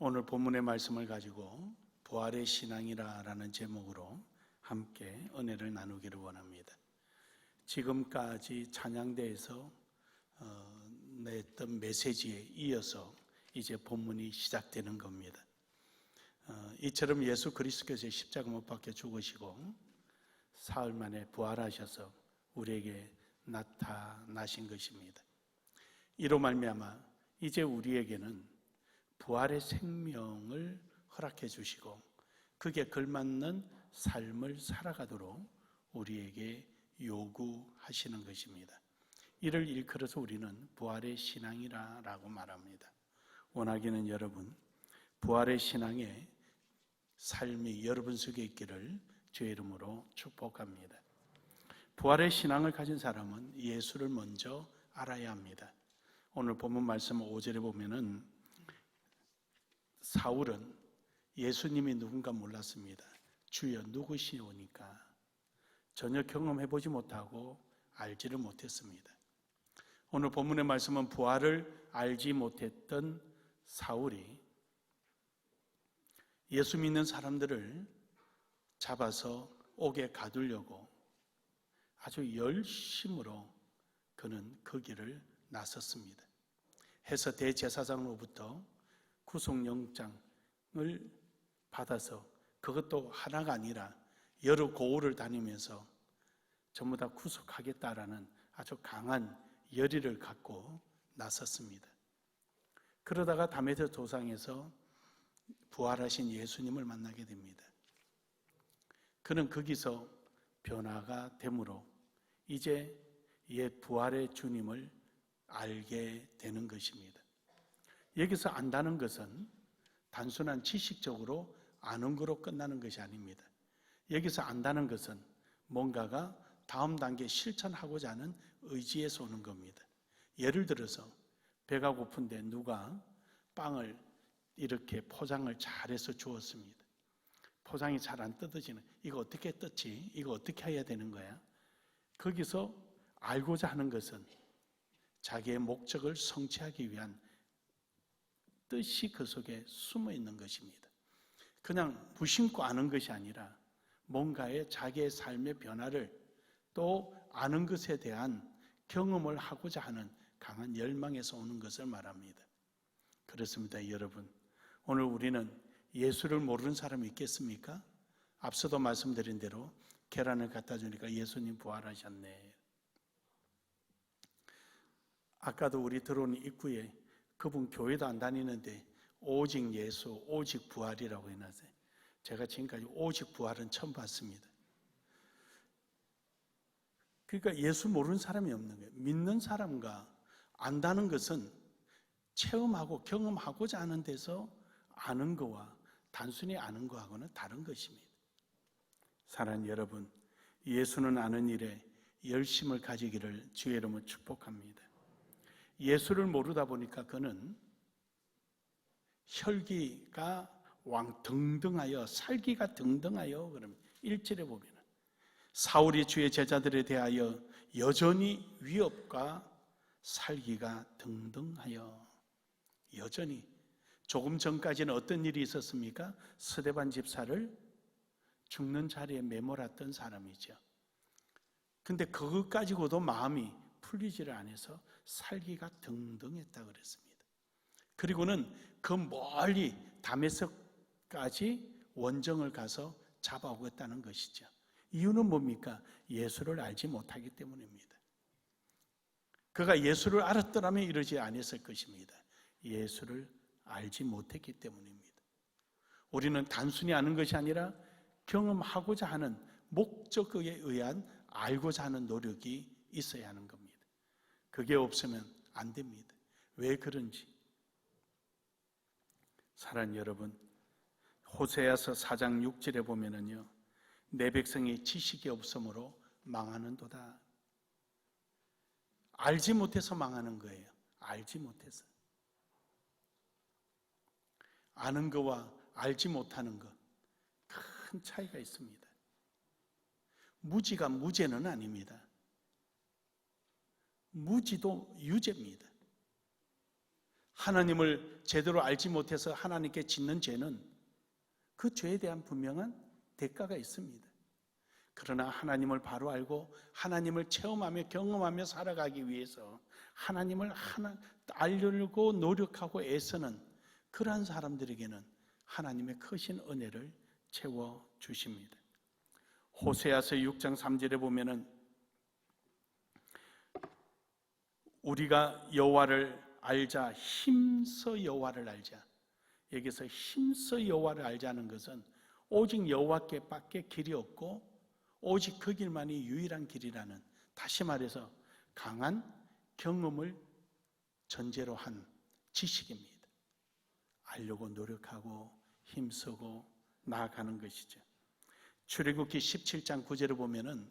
오늘 본문의 말씀을 가지고 부활의 신앙이라는 제목으로 함께 은혜를 나누기를 원합니다. 지금까지 찬양대에서 냈던 메시지에 이어서 이제 본문이 시작되는 겁니다. 이처럼 예수 그리스도께서 십자가 못 박혀 죽으시고 사흘 만에 부활하셔서 우리에게 나타나신 것입니다. 이로 말미암아 이제 우리에게는 부활의 생명을 허락해 주시고 그게 걸맞는 삶을 살아가도록 우리에게 요구하시는 것입니다. 이를 일컬어서 우리는 부활의 신앙이라고 말합니다. 원하기는 여러분, 부활의 신앙의 삶이 여러분 속에 있기를 주의 이름으로 축복합니다. 부활의 신앙을 가진 사람은 예수를 먼저 알아야 합니다. 오늘 본문 말씀 5절에 보면은 사울은 예수님이 누군가 몰랐습니다. 주여 누구시오니까 전혀 경험해보지 못하고 알지를 못했습니다. 오늘 본문의 말씀은 부활을 알지 못했던 사울이 예수 믿는 사람들을 잡아서 옥에 가두려고 아주 열심으로 그는 그 길을 나섰습니다. 해서 대제사장으로부터 구속영장을 받아서 그것도 하나가 아니라 여러 고을을 다니면서 전부 다 구속하겠다라는 아주 강한 열의를 갖고 나섰습니다. 그러다가 다메섹 도상에서 부활하신 예수님을 만나게 됩니다. 그는 거기서 변화가 되므로 이제 옛 부활의 주님을 알게 되는 것입니다. 여기서 안다는 것은 단순한 지식적으로 아는 거로 끝나는 것이 아닙니다. 여기서 안다는 것은 뭔가가 다음 단계 실천하고자 하는 의지에서 오는 겁니다. 예를 들어서 배가 고픈데 누가 빵을 이렇게 포장을 잘해서 주었습니다. 포장이 잘 안 뜯어지는, 이거 어떻게 뜯지? 이거 어떻게 해야 되는 거야? 거기서 알고자 하는 것은 자기의 목적을 성취하기 위한 뜻이 그 속에 숨어 있는 것입니다. 그냥 무심코 아는 것이 아니라 뭔가의 자기의 삶의 변화를 또 아는 것에 대한 경험을 하고자 하는 강한 열망에서 오는 것을 말합니다. 그렇습니다, 여러분. 오늘 우리는 예수를 모르는 사람이 있겠습니까? 앞서도 말씀드린 대로 계란을 갖다 주니까 예수님 부활하셨네. 아까도 우리 들어오는 입구에 그분 교회도 안 다니는데 오직 예수, 오직 부활이라고 해놨어요. 제가 지금까지 오직 부활은 처음 봤습니다. 그러니까 예수 모르는 사람이 없는 거예요. 믿는 사람과 안다는 것은 체험하고 경험하고자 하는 데서 아는 거와 단순히 아는 거하고는 다른 것입니다. 사랑하는 여러분, 예수는 아는 일에 열심을 가지기를 주의 이름으로 축복합니다. 예수를 모르다 보니까 그는 혈기가 등등하여 살기가 등등하여 그럼 1절에 보면 사울이 주의 제자들에 대하여 여전히 위협과 살기가 등등하여 여전히 조금 전까지는 어떤 일이 있었습니까? 스데반 집사를 죽는 자리에 매몰았던 사람이죠. 근데 그것 가지고도 마음이 풀리지를 않아서 살기가 등등했다 그랬습니다. 그리고는 그 멀리 다메섹까지 원정을 가서 잡아오겠다는 것이죠. 이유는 뭡니까? 예수를 알지 못하기 때문입니다. 그가 예수를 알았더라면 이러지 않았을 것입니다. 예수를 알지 못했기 때문입니다. 우리는 단순히 아는 것이 아니라 경험하고자 하는 목적에 의한 알고자 하는 노력이 있어야 하는 겁니다. 그게 없으면 안 됩니다. 왜 그런지. 사랑하는 여러분, 호세아서 4장 6절에 보면은요, 내 백성이 지식이 없으므로 망하는도다. 알지 못해서 망하는 거예요. 알지 못해서. 아는 거와 알지 못하는 것, 큰 차이가 있습니다. 무지가 무죄는 아닙니다. 무지도 유죄입니다. 하나님을 제대로 알지 못해서 하나님께 짓는 죄는 그 죄에 대한 분명한 대가가 있습니다. 그러나 하나님을 바로 알고 하나님을 체험하며 경험하며 살아가기 위해서 하나님을 알려고 노력하고 애쓰는 그러한 사람들에게는 하나님의 크신 은혜를 채워주십니다. 호세아서 6장 3절에 보면은 우리가 여호와를 알자, 힘써 여호와를 알자. 여기서 힘써 여호와를 알자는 것은 오직 여호와께밖에 길이 없고 오직 그 길만이 유일한 길이라는, 다시 말해서 강한 경험을 전제로 한 지식입니다. 알려고 노력하고 힘쓰고 나아가는 것이죠. 출애굽기 17장 9절에 보면은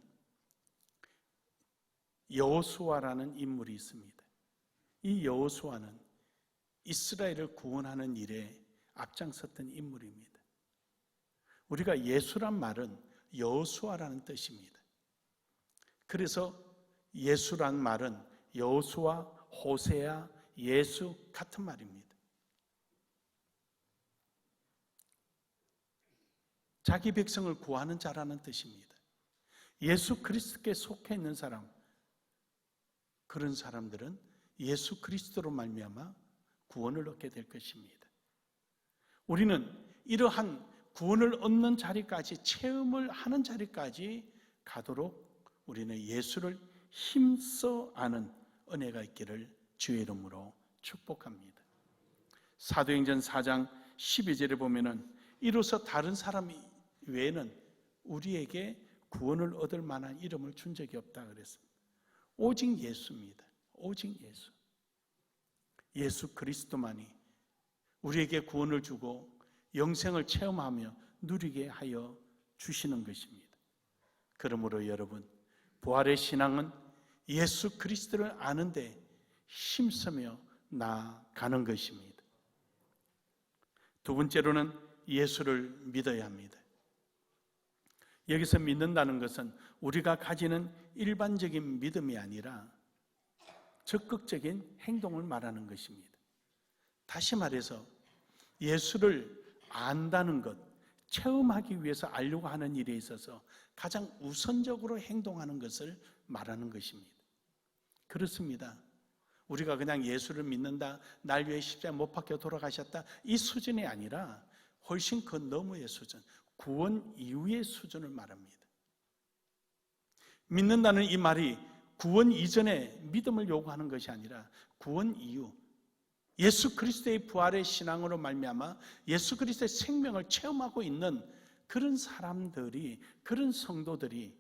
여호수아라는 인물이 있습니다. 이 여호수아는 이스라엘을 구원하는 일에 앞장섰던 인물입니다. 우리가 예수란 말은 여호수아라는 뜻입니다. 그래서 예수란 말은 여호수아, 호세아, 예수 같은 말입니다. 자기 백성을 구하는 자라는 뜻입니다. 예수 그리스도께 속해 있는 사람, 그런 사람들은 예수 그리스도로 말미암아 구원을 얻게 될 것입니다. 우리는 이러한 구원을 얻는 자리까지, 체험을 하는 자리까지 가도록 우리는 예수를 힘써 아는 은혜가 있기를 주의 이름으로 축복합니다. 사도행전 4장 12절에 보면은 이로써 다른 사람 외에는 우리에게 구원을 얻을 만한 이름을 준 적이 없다 그랬습니다. 오직 예수입니다. 오직 예수. 예수 그리스도만이 우리에게 구원을 주고 영생을 체험하며 누리게 하여 주시는 것입니다. 그러므로 여러분, 부활의 신앙은 예수 그리스도를 아는데 힘쓰며 나아가는 것입니다. 두 번째로는 예수를 믿어야 합니다. 여기서 믿는다는 것은 우리가 가지는 일반적인 믿음이 아니라 적극적인 행동을 말하는 것입니다. 다시 말해서 예수를 안다는 것, 체험하기 위해서 알려고 하는 일에 있어서 가장 우선적으로 행동하는 것을 말하는 것입니다. 그렇습니다. 우리가 그냥 예수를 믿는다, 날 위해 십자가에 못 박혀 돌아가셨다, 이 수준이 아니라 훨씬 그 너머의 수준, 구원 이후의 수준을 말합니다. 믿는다는 이 말이 구원 이전에 믿음을 요구하는 것이 아니라 구원 이후 예수 그리스도의 부활의 신앙으로 말미암아 예수 그리스도의 생명을 체험하고 있는 그런 사람들이, 그런 성도들이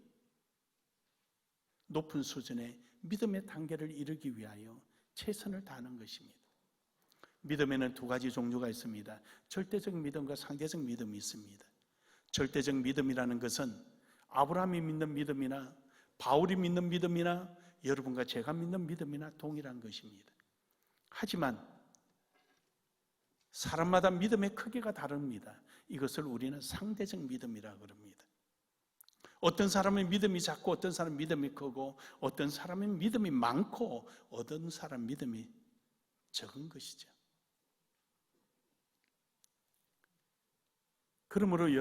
높은 수준의 믿음의 단계를 이루기 위하여 최선을 다하는 것입니다. 믿음에는 두 가지 종류가 있습니다. 절대적 믿음과 상대적 믿음이 있습니다. 절대적 믿음이라는 것은 아브라함이 믿는 믿음이나 바울이 믿는 믿음이나 여러분과 제가 믿는 믿음이나 동일한 것입니다. 하지만 사람마다 믿음의 크기가 다릅니다. 이것을 우리는 상대적 믿음이라고 그럽니다. 어떤 사람의 믿음이 작고 어떤 사람의 믿음이 크고 어떤 사람의 믿음이 많고 어떤 사람의 믿음이 적은 것이죠. 그러므로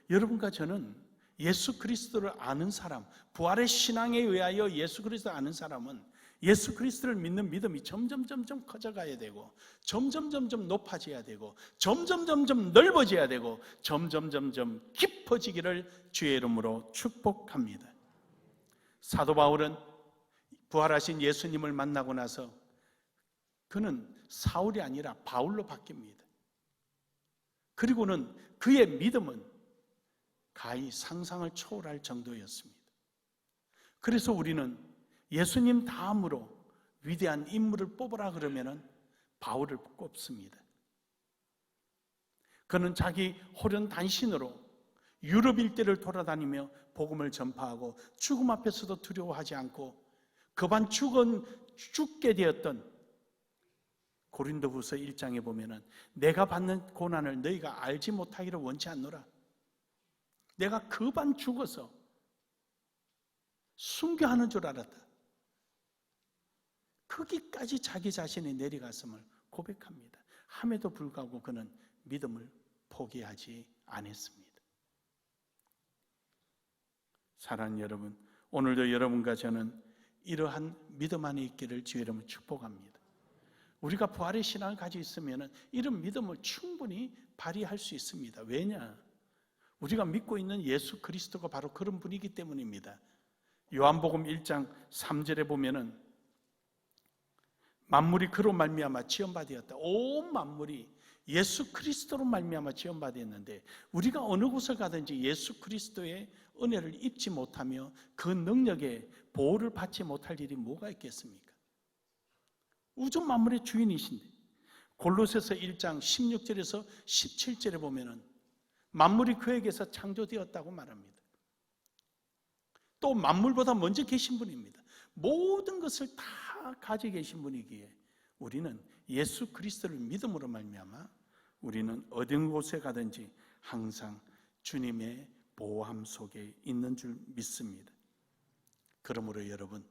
여러분과 저는 예수 그리스도를 아는 사람, 부활의 신앙에 의하여 예수 그리스도를 아는 사람은 예수 그리스도를 믿는 믿음이 점점 커져가야 되고 점점 높아져야 되고 점점 넓어져야 되고 점점 깊어지기를 주의 이름으로 축복합니다. 사도 바울은 부활하신 예수님을 만나고 나서 그는 사울이 아니라 바울로 바뀝니다. 그리고는 그의 믿음은 가히 상상을 초월할 정도였습니다. 그래서 우리는 예수님 다음으로 위대한 인물을 뽑으라 그러면은 바울을 꼽습니다. 그는 자기 호련 단신으로 유럽 일대를 돌아다니며 복음을 전파하고 죽음 앞에서도 두려워하지 않고 급한 죽게 되었던 고린도후서 1장에 보면은 내가 받는 고난을 너희가 알지 못하기를 원치 않노라. 내가 급한 죽어서 순교하는 줄 알았다. 거기까지 자기 자신이 내려갔음을 고백합니다. 함에도 불구하고 그는 믿음을 포기하지 않았습니다. 사랑하는 여러분, 오늘도 여러분과 저는 이러한 믿음 안에 있기를 주의 이름으로 축복합니다. 우리가 부활의 신앙을 가지고 있으면 이런 믿음을 충분히 발휘할 수 있습니다. 왜냐? 우리가 믿고 있는 예수 그리스도가 바로 그런 분이기 때문입니다. 요한복음 1장 3절에 보면은 만물이 그로 말미암아 지음받았다. 온 만물이 예수 그리스도로 말미암아 지음받았는데 우리가 어느 곳을 가든지 예수 그리스도의 은혜를 입지 못하며 그 능력에 보호를 받지 못할 일이 뭐가 있겠습니까? 우주 만물의 주인이신데 골로새서 1장 16절에서 17절에 보면은 만물이 그에게서 창조되었다고 말합니다. 또 만물보다 먼저 계신 분입니다. 모든 것을 다 가지고 계신 분이기에 우리는 예수 그리스도를 믿음으로 말미암아 우리는 어떤 곳에 가든지 항상 주님의 보호함 속에 있는 줄 믿습니다. 그러므로 여러분,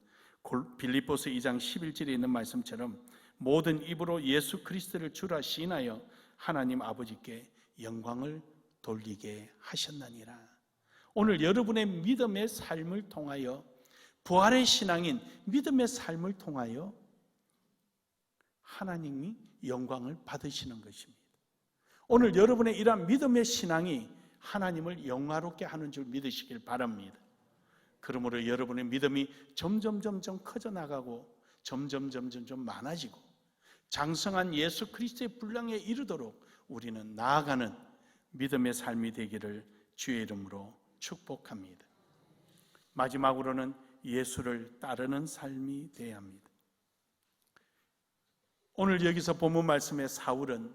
빌립보서 2장 11절에 있는 말씀처럼 모든 입으로 예수 그리스도를 주라 시인하여 하나님 아버지께 영광을 돌리게 하셨나니라. 오늘 여러분의 믿음의 삶을 통하여, 부활의 신앙인 믿음의 삶을 통하여 하나님이 영광을 받으시는 것입니다. 오늘 여러분의 이러한 믿음의 신앙이 하나님을 영화롭게 하는 줄 믿으시길 바랍니다. 그러므로 여러분의 믿음이 점점 커져 나가고 점점 많아지고 장성한 예수 그리스도의 분량에 이르도록 우리는 나아가는 믿음의 삶이 되기를 주의 이름으로 축복합니다. 마지막으로는 예수를 따르는 삶이 되어야 합니다. 오늘 여기서 본문 말씀의 사울은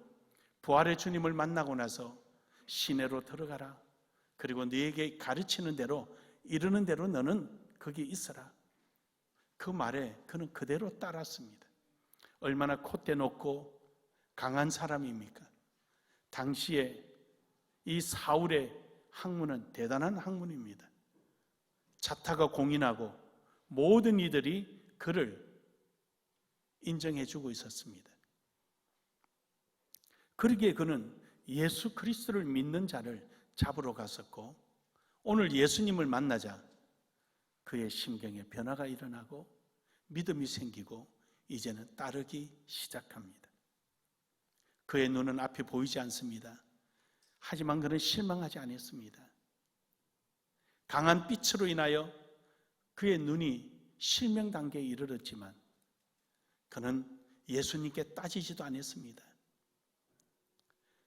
부활의 주님을 만나고 나서 시내로 들어가라. 그리고 너에게 가르치는 대로 이르는 대로 너는 거기 있어라. 그 말에 그는 그대로 따랐습니다. 얼마나 콧대 높고 강한 사람입니까? 당시에 이 사울의 학문은 대단한 학문입니다. 자타가 공인하고 모든 이들이 그를 인정해주고 있었습니다. 그러기에 그는 예수 그리스도를 믿는 자를 잡으러 갔었고 오늘 예수님을 만나자 그의 심경에 변화가 일어나고 믿음이 생기고 이제는 따르기 시작합니다. 그의 눈은 앞이 보이지 않습니다. 하지만 그는 실망하지 않았습니다. 강한 빛으로 인하여 그의 눈이 실명 단계에 이르렀지만 그는 예수님께 따지지도 않았습니다.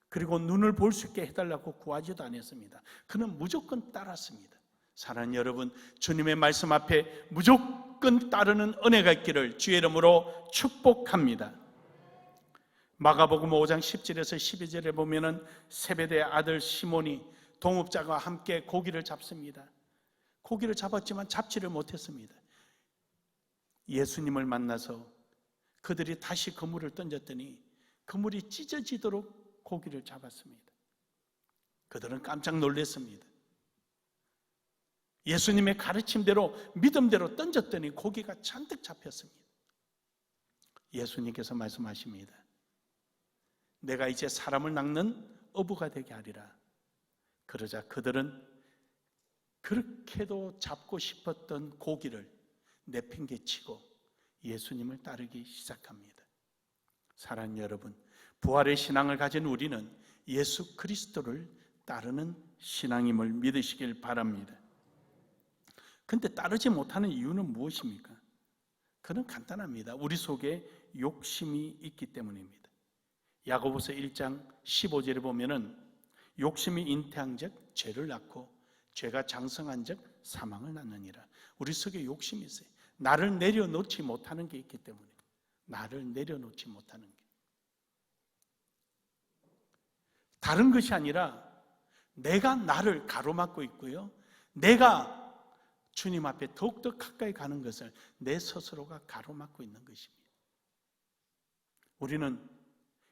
그리고 눈을 볼 수 있게 해달라고 구하지도 않았습니다. 그는 무조건 따랐습니다. 사랑하는 여러분, 주님의 말씀 앞에 무조건 따르는 은혜가 있기를 주의 이름으로 축복합니다. 마가복음 5장 10절에서 12절에 보면은 세베대의 아들 시몬이 동업자가 함께 고기를 잡습니다. 고기를 잡았지만 잡지를 못했습니다. 예수님을 만나서 그들이 다시 그물을 던졌더니 그물이 찢어지도록 고기를 잡았습니다. 그들은 깜짝 놀랐습니다. 예수님의 가르침대로 믿음대로 던졌더니 고기가 잔뜩 잡혔습니다. 예수님께서 말씀하십니다. 내가 이제 사람을 낚는 어부가 되게 하리라. 그러자 그들은 그렇게도 잡고 싶었던 고기를 내팽개치고 예수님을 따르기 시작합니다. 사랑하는 여러분, 부활의 신앙을 가진 우리는 예수 그리스도를 따르는 신앙임을 믿으시길 바랍니다. 그런데 따르지 못하는 이유는 무엇입니까? 그건 간단합니다. 우리 속에 욕심이 있기 때문입니다. 야고보서 1장 15절에 보면은 욕심이 잉태한 즉 죄를 낳고 죄가 장성한 즉 사망을 낳느니라. 우리 속에 욕심이 있어요. 나를 내려놓지 못하는 게 있기 때문에 나를 내려놓지 못하는 게 다른 것이 아니라 내가 나를 가로막고 있고요. 내가 주님 앞에 더욱더 가까이 가는 것을 내 스스로가 가로막고 있는 것입니다. 우리는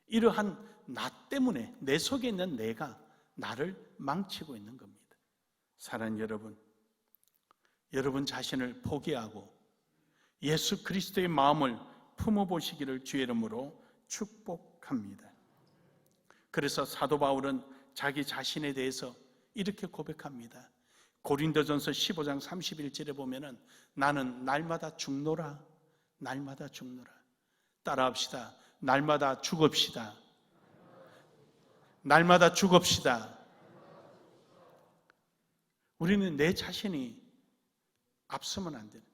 이러한 나 때문에 내 속에 있는 내가 나를 망치고 있는 겁니다. 사랑하는 여러분, 여러분 자신을 포기하고 예수 그리스도의 마음을 품어보시기를 주의 이름으로 축복합니다. 그래서 사도 바울은 자기 자신에 대해서 이렇게 고백합니다. 고린도전서 15장 31절에 보면은 나는 날마다 죽노라, 날마다 죽노라. 따라합시다. 날마다 죽읍시다. 날마다 죽읍시다. 우리는 내 자신이 앞서면 안 되는,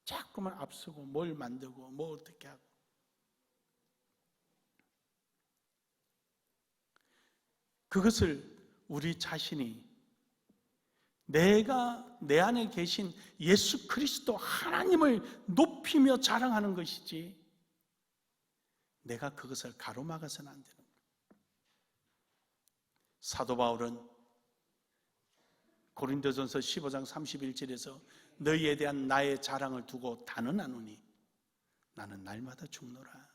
자꾸만 앞서고 뭘 만들고 뭐 어떻게 하고. 그것을 우리 자신이 내가 내 안에 계신 예수 그리스도 하나님을 높이며 자랑하는 것이지, 내가 그것을 가로막아서는 안 되는 거예요. 사도 바울은 고린도전서 15장 31절에서 너희에 대한 나의 자랑을 두고 단언하노니 나는 날마다 죽노라.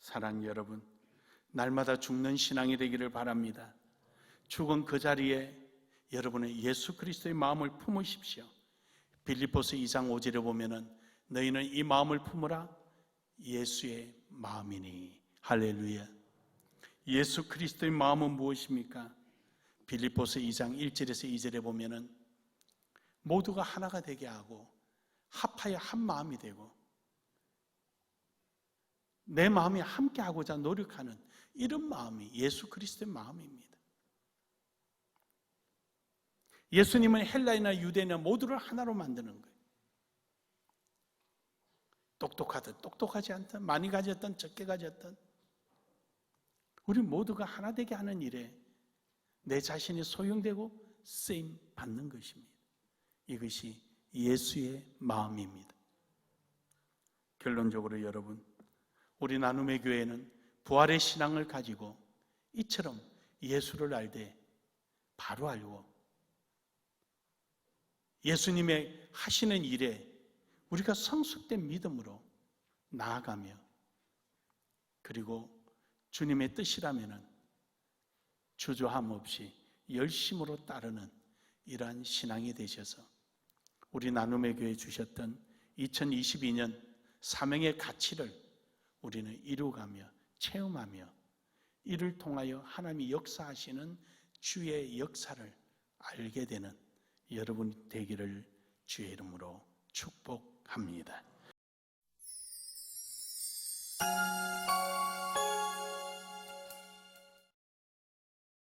사랑하는 여러분, 날마다 죽는 신앙이 되기를 바랍니다. 죽은 그 자리에 여러분의 예수 그리스도의 마음을 품으십시오. 빌립보서 2장 5절에 보면은 너희는 이 마음을 품으라, 예수의 마음이니. 할렐루야. 예수 그리스도의 마음은 무엇입니까? 빌립보서 2장 1절에서 2절에 보면은 모두가 하나가 되게 하고 합하여 한 마음이 되고 내 마음이 함께 하고자 노력하는 이런 마음이 예수 그리스도의 마음입니다. 예수님은 헬라이나 유대인이나 모두를 하나로 만드는 거예요. 똑똑하든 똑똑하지 않든, 많이 가졌든 적게 가졌든 우리 모두가 하나 되게 하는 일에 내 자신이 소용되고 쓰임 받는 것입니다. 이것이 예수의 마음입니다. 결론적으로 여러분, 우리 나눔의 교회는 부활의 신앙을 가지고 이처럼 예수를 알되 바로 알고 예수님의 하시는 일에 우리가 성숙된 믿음으로 나아가며, 그리고 주님의 뜻이라면 주저함 없이 열심으로 따르는 이러한 신앙이 되셔서 우리 나눔의 교회에 주셨던 2022년 사명의 가치를 우리는 이루어가며 체험하며 이를 통하여 하나님이 역사하시는 주의 역사를 알게 되는 여러분이 되기를 주의 이름으로 축복합니다.